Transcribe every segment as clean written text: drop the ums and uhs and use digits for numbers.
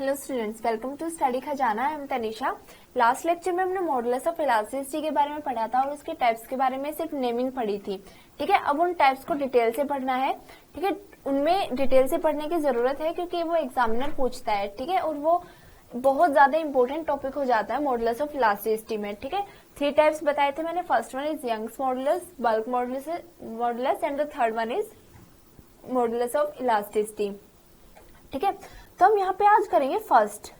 Hello students, welcome to study Khazana. I am Tanisha. Last lecture में हमने modulus of elasticity के बारे में पढ़ा था और उसके टाइप्स के बारे में सिर्फ नेमिंग पढ़ी थी। ठीक है, अब उन टाइप्स को डिटेल से पढ़ना है। ठीक है, उनमें डिटेल से पढ़ने की जरूरत है क्योंकि वो एग्जामिनर पूछता है। ठीक है, और वो बहुत ज्यादा इंपॉर्टेंट टॉपिक हो जाता है मॉडुलस ऑफ इलास्टिसिटी में। ठीक है, 3 टाइप्स बताए थे मैंने। First one is Young's modulus, bulk modulus and the third one is modulus of elasticity. ठीक है, तो हम यहाँ पे आज करेंगे फर्स्ट।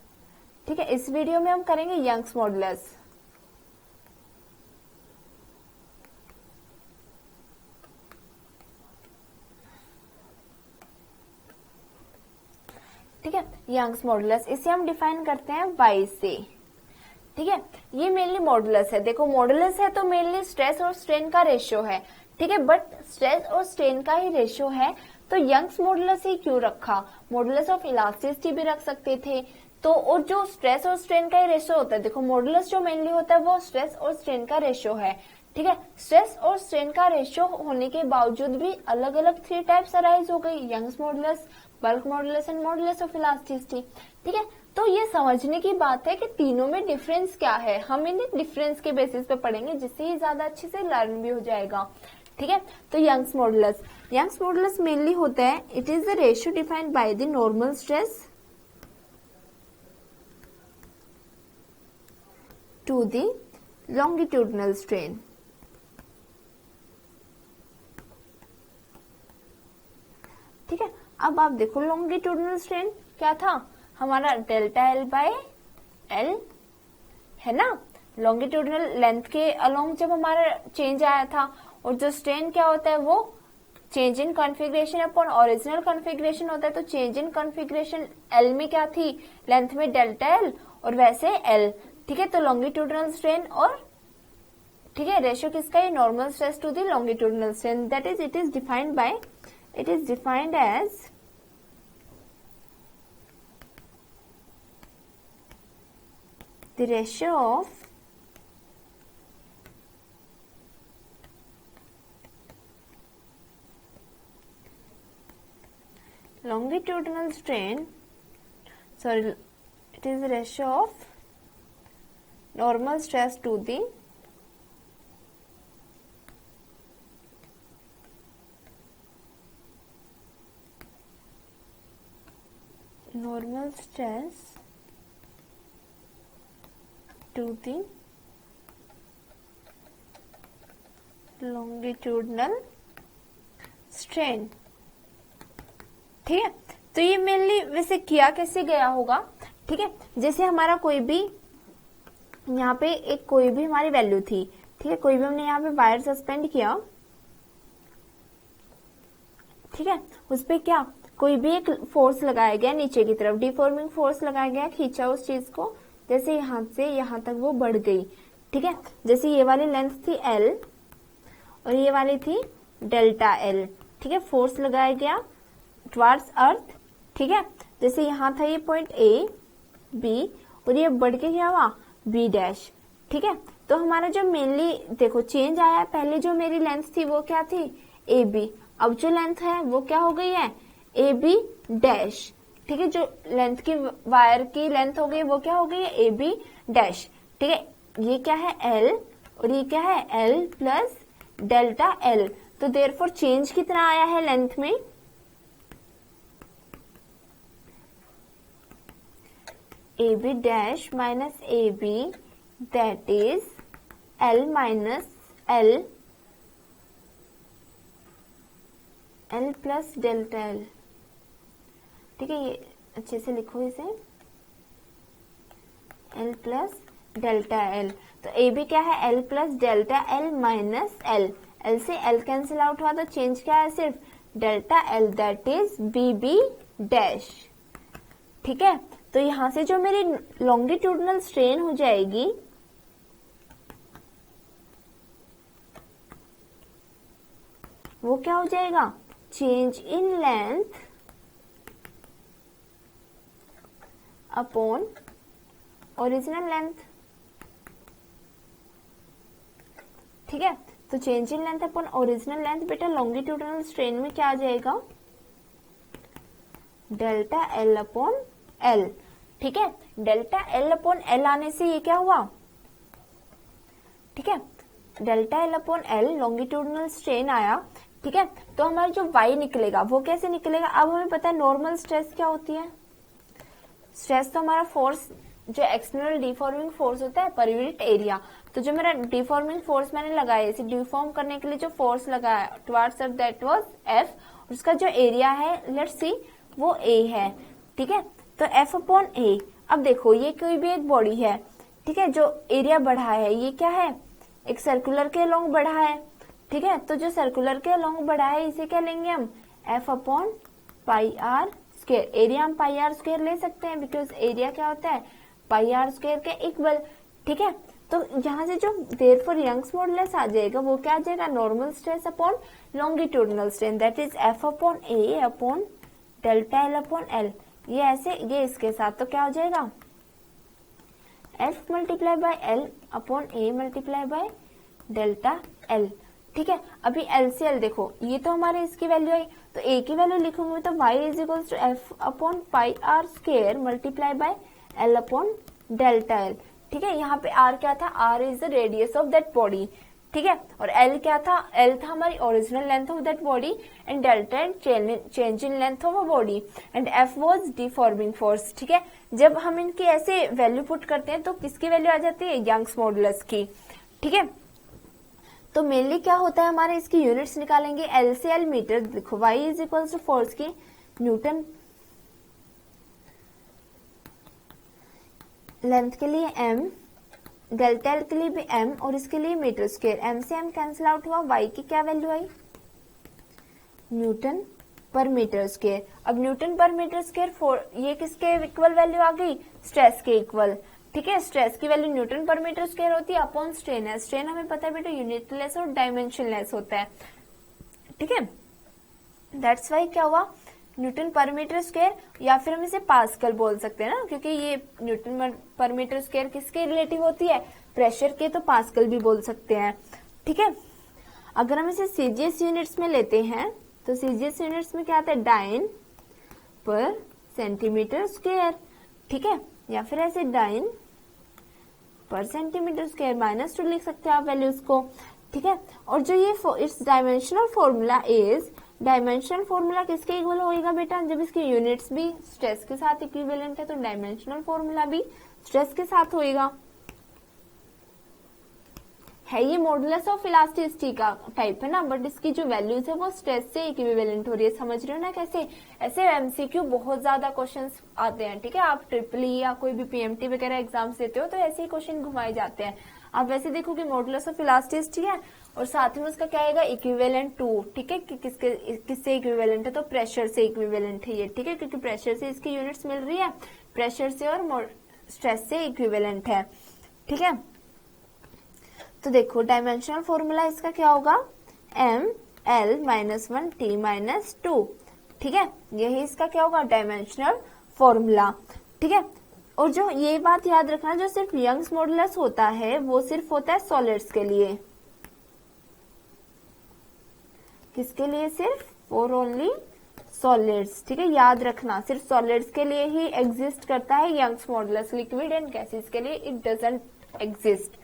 ठीक है, इस वीडियो में हम करेंगे यंग्स मॉडुलस। ठीक है, यंग्स मॉडुलस इसे हम डिफाइन करते हैं y से। ठीक है, ये मेनली मॉडुलस है। देखो, मॉडुलस है तो मेनली स्ट्रेस और स्ट्रेन का रेशियो है। ठीक है, बट स्ट्रेस और स्ट्रेन का ही रेशियो है तो यंग्स मॉडुलस ही क्यों रखा? मॉडुलस ऑफ इलास्टिसिटी भी रख सकते थे। तो और जो स्ट्रेस और स्ट्रेन का ही रेशियो होता है, देखो मॉडुलस जो मेनली होता है वो स्ट्रेस और स्ट्रेन का रेशियो है। ठीक है, स्ट्रेस और स्ट्रेन का रेशियो होने के बावजूद भी अलग अलग 3 टाइप्स अराइज हो गई, Young's modulus, bulk modulus and modulus of elasticity. ठीक है, तो ये समझने की बात है कि तीनों में डिफरेंस क्या है। हम इन्हें डिफरेंस के बेसिस पे पढ़ेंगे जिससे ये ज्यादा अच्छे से लर्न भी हो जाएगा। ठीक है, तो यंग्स मॉडुलस मेनली होता है, it is the ratio defined by the normal stress to the longitudinal strain. ठीक है, अब आप देखो लॉन्गिट्यूडनल स्ट्रेन क्या था हमारा, डेल्टा एल बाय एल है ना। लॉन्गिट्यूडनल लेंथ के अलोंग जब हमारा चेंज आया था, और जो स्ट्रेन क्या होता है वो change in configuration upon original configuration होता है। तो चेंज इन कॉन्फ़िगरेशन एल में क्या थी, लेंथ में डेल्टा एल और वैसे एल। ठीक है, तो लॉन्गिट्यूडनल स्ट्रेन और ठीक है रेशियो किसका, ये normal stress to the longitudinal strain, that is it is defined as the ratio of longitudinal strain, sorry, it is the ratio of normal stress to the normal stress to the longitudinal strain। ठीक है, तो ये mainly वैसे किया कैसे गया होगा। ठीक है, जैसे हमारा कोई भी यहाँ पे एक कोई भी हमारी वैल्यू थी। ठीक है, कोई भी हमने यहाँ पे वायर सस्पेंड किया। ठीक है, उस पे क्या कोई भी एक फोर्स लगाया गया नीचे की तरफ, डिफॉर्मिंग फोर्स लगाया गया, खींचा उस चीज को, जैसे यहां से यहां तक वो बढ़ गई। ठीक है, जैसे ये वाली लेंथ थी एल और ये वाली थी डेल्टा एल। ठीक है, फोर्स लगाया गया टुवर्ड्स अर्थ। ठीक है, जैसे यहां था ये पॉइंट ए बी और ये बढ़ के क्या हुआ बी डैश। ठीक है, तो हमारा जो मेनली देखो चेंज आया, पहले जो मेरी लेंथ थी वो क्या थी ए बी, अब जो लेंथ है वो क्या हो गई है ए बी डैश। ठीक है, जो लेंथ की वायर की लेंथ हो गई वो क्या हो गई है ए बी डैश। ठीक है, ये क्या है एल और ये क्या है एल प्लस डेल्टा एल। तो देयरफॉर चेंज कितना आया है लेंथ में, A B dash minus A B, that is L minus L, L plus delta L. ठीक है, ये अच्छे से लिखो इसे, एल प्लस डेल्टा एल। तो ए बी क्या है L plus delta L minus L, L से एल कैंसिल आउट हुआ तो चेंज क्या है सिर्फ delta L, that is B B dash. ठीक है, तो यहां से जो मेरी लॉन्गिट्यूडनल स्ट्रेन हो जाएगी वो क्या हो जाएगा, change in length upon original length. ठीक है, तो change in length upon original length, बेटा लॉन्गिट्यूडनल स्ट्रेन में क्या आ जाएगा डेल्टा एल अपॉन एल। ठीक है, डेल्टा एल अपॉन एल आने से ये क्या हुआ, ठीक है, delta L upon L longitudinal strain आया, ठीक है। तो हमारा जो y निकलेगा वो कैसे निकलेगा, अब हमें पता है नॉर्मल स्ट्रेस क्या होती है, स्ट्रेस तो हमारा फोर्स जो एक्सटर्नल डिफॉर्मिंग फोर्स होता है पर यूनिट एरिया, तो जो मेरा डिफॉर्मिंग फोर्स मैंने लगाया इसे डिफॉर्म करने के लिए जो फोर्स लगाया towards F that was F, उसका जो एरिया है लेट्स सी वो ए है, ठीक है। तो एफ अपॉन ए, अब देखो ये कोई भी एक बॉडी है, ठीक है, जो एरिया बढ़ा है ये क्या है, एक सर्कुलर के अलोंग बढ़ा है, ठीक है। तो जो सर्कुलर के अलोंग बढ़ा है इसे क्या लेंगे हम, F upon pi r square, area हम पाई आर स्क्वायर ले सकते हैं बिकॉज एरिया क्या होता है पाई आर स्क्वायर के इक्वल, ठीक है। तो यहाँ से जो देयरफॉर यंग्स मॉडुलस आ जाएगा वो क्या आ जाएगा, normal stress upon longitudinal strain, that is F upon A upon delta L upon L, ये ऐसे ये इसके साथ, तो क्या हो जाएगा F multiply by L upon A multiply by delta L, ठीक है। अभी एल से एल देखो ये तो हमारे इसकी वैल्यू आई, तो ए की वैल्यू लिखूंगे तो y is equal to F upon pi r square multiply by L upon delta L, ठीक है। यहाँ पे r क्या था, r is the radius of that body, ठीक है, और l क्या था, l था हमारी original length of that body and delta change in length of a body and f was deforming force, ठीक है। जब हम इनकी ऐसे वैल्यू पुट करते हैं तो किसकी वैल्यू आ जाती है, यंग्स मॉडुलस की, ठीक है। तो मेनली क्या होता है हमारे इसकी यूनिट्स निकालेंगे, एल से एल मीटर, देखो y is equal to force की न्यूटन, लेंथ के लिए m, डेल्टा एल के लिए भी m और इसके लिए मीटर स्क्वायर, m से m कैंसिल आउट हुआ, y की क्या वैल्यू आई न्यूटन पर मीटर स्क्वायर। अब न्यूटन पर मीटर स्क्वायर ये किसके इक्वल वैल्यू आ गई, स्ट्रेस के इक्वल, ठीक है। स्ट्रेस की वैल्यू न्यूटन पर मीटर स्क्वायर होती है अपॉन स्ट्रेन है, स्ट्रेन हमें पता है बेटा यूनिटलेस और डायमेंशनलेस होता है, ठीक है। दैट्स वाई क्या हुआ न्यूटन पर मीटर स्क्वायर, या फिर हम इसे पास्कल बोल सकते हैं ना, क्योंकि ये न्यूटन पर मीटर स्क्वायर किसके रिलेटिव होती है, प्रेशर के, तो पास्कल भी बोल सकते हैं, ठीक है। अगर हम इसे सीजीएस यूनिट्स में लेते हैं तो सीजीएस यूनिट्स में क्या आता है, डाइन पर सेंटीमीटर स्क्वायर, ठीक है, या फिर ऐसे डाइन पर सेंटीमीटर स्क्वायर -2 लिख सकते हैं आप वैल्यूज को, ठीक है। और जो ये it's dimensional formula is, dimensional formula किसके इक्वल होगा बेटा, जब इसकी यूनिट्स भी स्ट्रेस के साथ इक्विवेलेंट है तो डायमेंशनल फॉर्मूला भी स्ट्रेस के साथ होएगा, है ये मॉडुलस ऑफ इलास्टिसिटी का टाइप है ना, बट इसकी जो वैल्यूज है वो स्ट्रेस से इक्विवेलेंट हो रही है, समझ रहे हो ना कैसे। ऐसे एमसीक्यू बहुत ज्यादा क्वेश्चंस आते हैं, ठीक है, आप ट्रिपल ई या कोई भी पीएमटी वगैरह एग्जाम्स देते हो तो ऐसे ही क्वेश्चन घुमाए जाते हैं। आप वैसे देखो कि मॉडुलस ऑफ इलास्टिसिटी है और साथ में उसका क्या आएगा इक्विवेलेंट टू, ठीक है, कि किससे इक्विवेलेंट है, तो प्रेशर से इक्विवेलेंट है ये, ठीक है, क्योंकि प्रेशर से इसकी यूनिट्स मिल रही है, प्रेशर से और स्ट्रेस से इक्विवेलेंट है, ठीक है। तो देखो डायमेंशनल फॉर्मूला इसका क्या होगा, m l -1 t -2, ठीक है, यही इसका क्या होगा डायमेंशनल फॉर्मूला, ठीक है। और जो ये बात याद रखना, जो सिर्फ यंग्स मॉडुलस होता है वो सिर्फ होता है सॉलिड्स के लिए, किसके लिए, सिर्फ फॉर ओनली सॉलिड्स, ठीक है, याद रखना सिर्फ सॉलिड्स के लिए ही एग्जिस्ट करता है Young's modulus, liquid and gases के लिए इट डजंट एग्जिस्ट,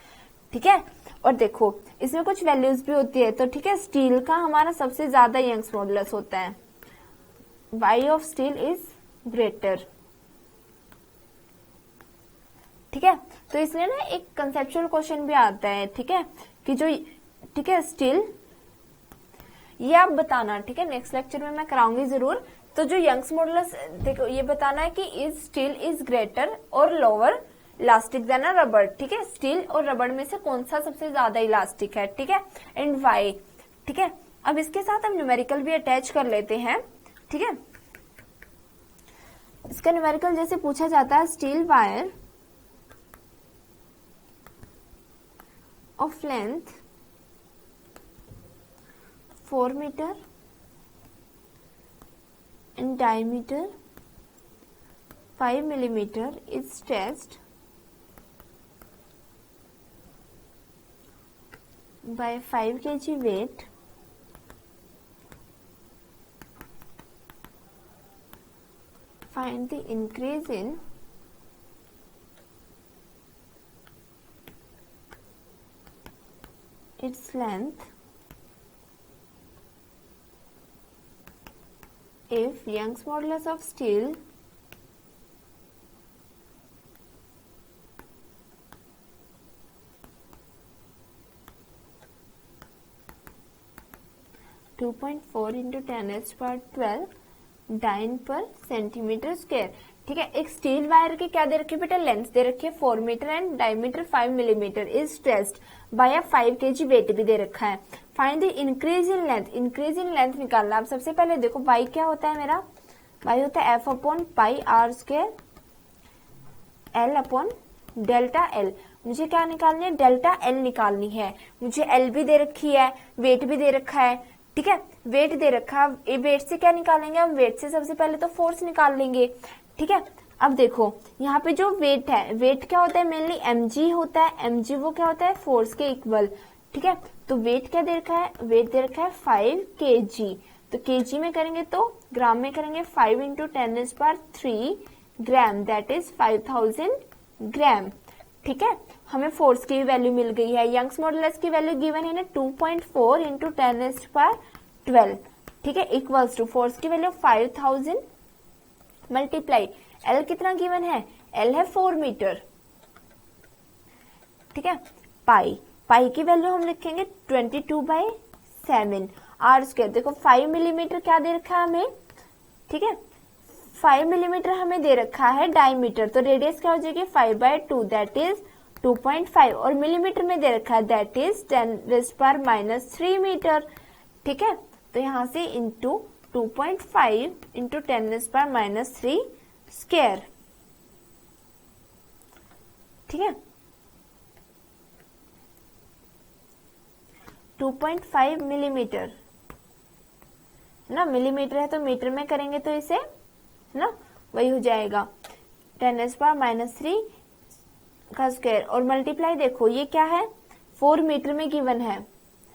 ठीक है। और देखो इसमें कुछ वैल्यूज भी होती है, तो ठीक है, स्टील का हमारा सबसे ज्यादा यंग्स मॉडुलस होता है, y of steel is greater, ठीक है। तो इसलिए ना एक कंसेप्चुअल क्वेश्चन भी आता है, ठीक है, कि जो, ठीक है, स्टील, ये आप बताना, ठीक है, नेक्स्ट लेक्चर में मैं कराऊंगी जरूर। तो जो यंग्स मॉडुलस, देखो ये बताना है कि इज स्टील इज ग्रेटर और लोअर इलास्टिक देन रबर, ठीक है, स्टील और रबर में से कौन सा सबसे ज्यादा इलास्टिक है, ठीक है, एंड वाई, ठीक है। अब इसके साथ हम न्यूमेरिकल भी अटैच कर लेते हैं, ठीक है। इसका न्यूमेरिकल जैसे पूछा जाता है, steel wire of length 4 metre and diameter 5 millimeter is stressed by 5 kg weight find the increase in its length if Young's modulus of steel to 2.4 into 10⁻12 dyne पर सेंटीमीटर स्क्वायर। ठीक है, एक स्टील वायर की क्या दे रखी है बेटा, length दे रखी है 4 metre and diameter 5 millimetre is stressed by 5 kg weight भी दे रखा है। Find the increase in length, increase in length निकालना। आप सबसे पहले देखो y क्या होता है मेरा, y होता है f upon pi r square l upon delta l। मुझे क्या निकालनी है, डेल्टा l निकालनी है। मुझे l भी दे रखी है, वेट भी दे रखा है। ठीक है, वेट दे रखा, वेट से क्या निकालेंगे हम, वेट से सबसे पहले तो फोर्स निकाल लेंगे। ठीक है, अब देखो यहाँ पे जो वेट है, वेट क्या होता है, मेनली mg होता है। mg वो क्या होता है, फोर्स के इक्वल। ठीक है, तो वेट क्या दे रखा है, वेट दे रखा है 5 kg। तो kg में करेंगे तो ग्राम में करेंगे 5 इंटू 10⁻³ ग्राम, दैट इज 5000 ग्राम। ठीक है, हमें फोर्स की वैल्यू मिल गई है। यंग्स मॉडुलस की वैल्यू गिवन है ना 2.4 इंटू 10⁻12। ठीक है, इक्वल्स टू फोर्स की वैल्यू 5000 मल्टीप्लाई एल कितना गिवन है, एल है 4 मीटर। ठीक है, पाई, पाई की वैल्यू हम लिखेंगे 22/7 आर स्क्वायर। देखो 5 मिलीमीटर क्या दे रखा है हमें, ठीक है 5 मिलीमीटर हमें दे रखा है डायमीटर, तो रेडियस क्या हो जाएगी 5/2 दैट इज 2.5 और मिलीमीटर में दे रखा है दैट इज 10⁻³ मीटर। ठीक है, तो यहां से इंटू 2.5 इंटू 10⁻³ स्क्वायर। ठीक है, 2.5 मिलीमीटर है ना, मिलीमीटर है तो मीटर में करेंगे तो इसे है ना वही हो जाएगा 10⁻³ का स्क्वायर और मल्टीप्लाई देखो ये क्या है 4 मीटर में गिवन है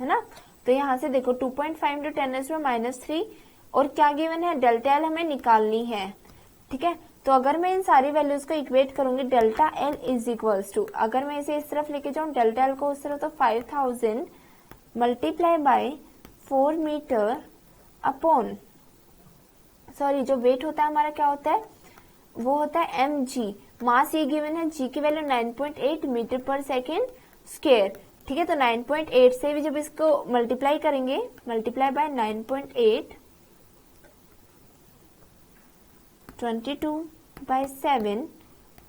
ना, तो यहाँ से देखो 2.5 इंटू 10⁻³ और क्या गिवन है, डेल्टा एल हमें निकालनी है। ठीक है, तो अगर मैं इन सारी वैल्यूज को इक्वेट करूंगी delta L is equals to, अगर मैं इसे इस तरफ लेके जाऊं डेल्टा एल को उस तरफ, तो 5000 multiply by 4 metre upon, sorry जो वेट होता है हमारा क्या होता है, वो होता है mg। मास ये गिवन है, g की वैल्यू 9.8 मीटर पर सेकेंड स्क्वायर। ठीक है, तो 9.8 से भी जब इसको मल्टीप्लाई करेंगे, मल्टीप्लाई बाय 9.8 22/7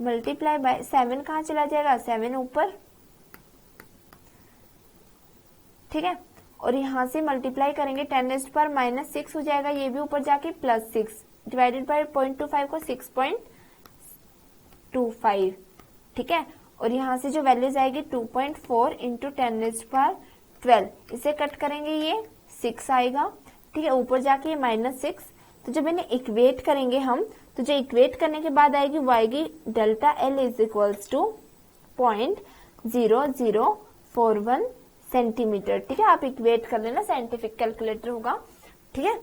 मल्टीप्लाई बाय 7 कहाँ चला जाएगा, 7 ऊपर। ठीक है, और यहाँ से मल्टीप्लाई करेंगे 10⁻⁻6 हो जाएगा, ये भी ऊपर जाके +6 डिवाइडेड बाय 0.25 को 6.25। ठीक है, और यहाँ से जो वैल्यूज आएगी 2.4 इंटू 10⁻12, इसे कट करेंगे ये 6 आएगा। ठीक है, ऊपर जाके ये -6, तो जब इन्हें इक्वेट करेंगे हम, तो जो इक्वेट करने के बाद आएगी वो आएगी delta L is equals to 0.0041 centimetre. ठीक है, आप इक्वेट कर लेना, साइंटिफिक कैलकुलेटर होगा। ठीक है,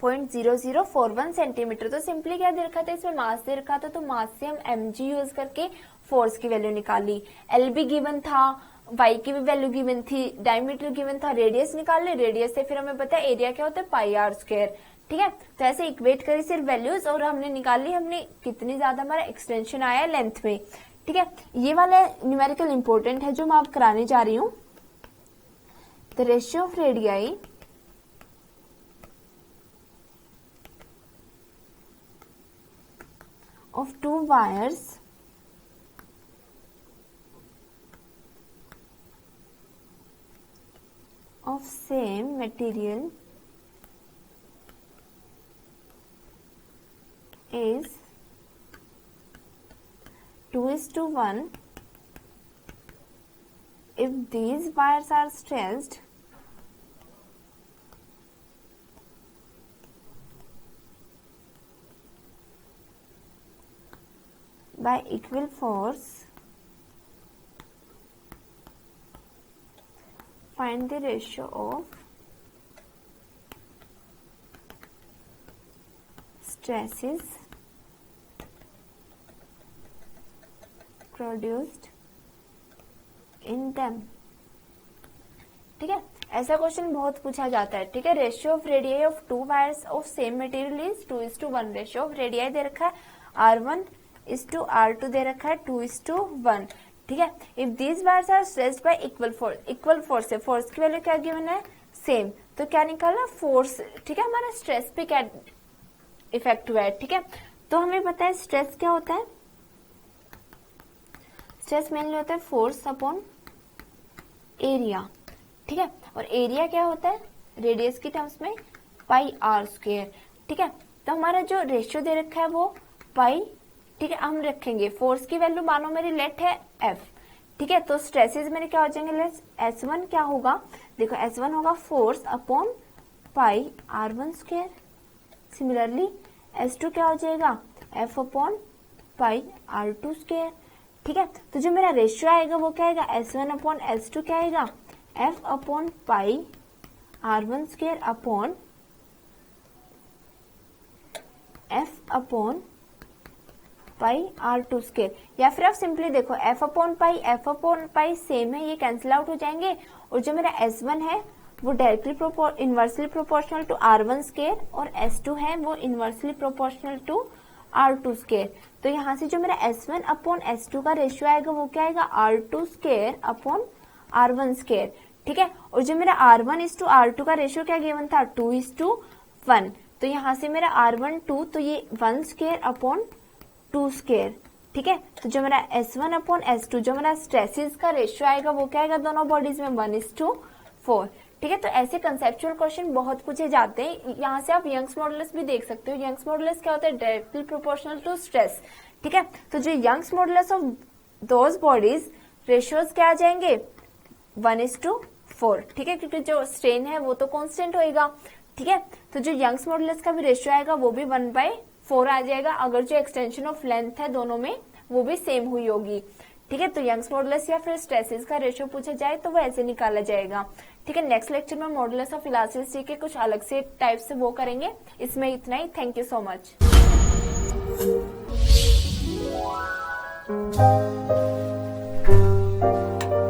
0.0041 सेंटीमीटर। तो सिंपली क्या दे रखा था, इसमें मास दे रखा था, तो मास से हम mg यूज करके फोर्स की वैल्यू निकाली। एल भी गिवन था, y की भी वैल्यू गिवन थी, डायमीटर गिवन था, रेडियस निकाल ले, रेडियस से फिर हमें पता है एरिया क्या होता है पाई आर स्क्वायर। ठीक है, तो ऐसे इक्वेट करी सिर्फ वैल्यूज और हमने निकाली, हमने कितनी ज्यादा हमारा एक्सटेंशन आया लेंथ में। ठीक है, ये वाला न्यूमेरिकल इंपॉर्टेंट है जो मैं आप कराने जा रही हूँ। The ratio of radii of two wires of same material is 2:1 if these wires are stressed by equal force, find the ratio of stresses produced in them। ठीक है, ऐसा क्वेश्चन बहुत पूछा जाता है। ठीक है, ratio of radii of two wires of same material is 2:1। Ratio of radii दे रखा है R1:R2 दे रखा है 2:1। ठीक है, if these wires are stressed by equal force है, फोर्स की वैल्यू क्या गिवन है, सेम, तो क्या निकाला, फोर्स। ठीक है, हमारा स्ट्रेस पे क्या इफेक्ट हुआ है। ठीक है, तो हमें पता है स्ट्रेस क्या होता है, स्ट्रेस मेनली होता है फोर्स अपॉन एरिया। ठीक है, और एरिया क्या होता है रेडियस की टर्म्स में πr²। ठीक है, तो हमारा जो रेशियो दे रखा है वो पाई। ठीक है, हम रखेंगे फोर्स की वैल्यू, मानो मेरी लेट है F। ठीक है, तो स्ट्रेसेस मेरे क्या हो जाएंगे, S1 क्या होगा, देखो S1 होगा force upon πr1²। Similarly S2 क्या हो जाएगा, F अपॉन πr2²। ठीक है, तो जो मेरा रेशियो आएगा वो क्या आएगा, S1 अपॉन S2 क्या आएगा, F upon πr1² upon F upon πr2²। या फिर आप सिंपली देखो F अपॉन पाई सेम है, ये कैंसिल आउट हो जाएंगे, और जो मेरा S1 है वो directly inversely proportional to R1² और S2 है वो इनवर्सली प्रोपोर्शनल टू R2²। तो यहाँ से जो मेरा S1 अपॉन S2 का रेशियो आएगा वो क्या आएगा, R2² अपॉन R1²। ठीक है, और जो मेरा R1:R2 का रेशियो क्या गिवन था, 2:1। तो यहाँ से मेरा R1 2, तो ये 1² अपॉन 2²। ठीक है, तो जो मेरा S1 अपॉन S2 जो मेरा स्ट्रेसेस का रेशियो आएगा वो क्या आएगा दोनों बॉडीज में, 1:4। ठीक है, तो ऐसे कंसेप्चुअल क्वेश्चन बहुत पूछे जाते हैं। यहाँ से आप यंग्स मॉडुलस भी देख सकते हो। यंग्स मॉडुलस क्या होता है, डायरेक्टली प्रोपोर्शनल टू स्ट्रेस। ठीक है, तो जो Young's modulus of those bodies ratios क्या आ जाएंगे, 1:4। ठीक है, क्योंकि जो स्ट्रेन है वो तो कांस्टेंट होएगा। ठीक है, तो जो यंग्स मॉडुलस का भी रेशियो आएगा वो भी 1/4 आ जाएगा, अगर जो एक्सटेंशन ऑफ लेंथ है दोनों में वो भी सेम हुई होगी। ठीक है, तो यंग्स मॉडुलस या फिर स्ट्रेसेस का रेशियो पूछा जाए तो वो ऐसे निकाला जाएगा। ठीक है, नेक्स्ट लेक्चर में मॉडुलस ऑफ इलास्टिसिटी के कुछ अलग से टाइप से वो करेंगे। इसमें इतना ही, थैंक यू सो मच।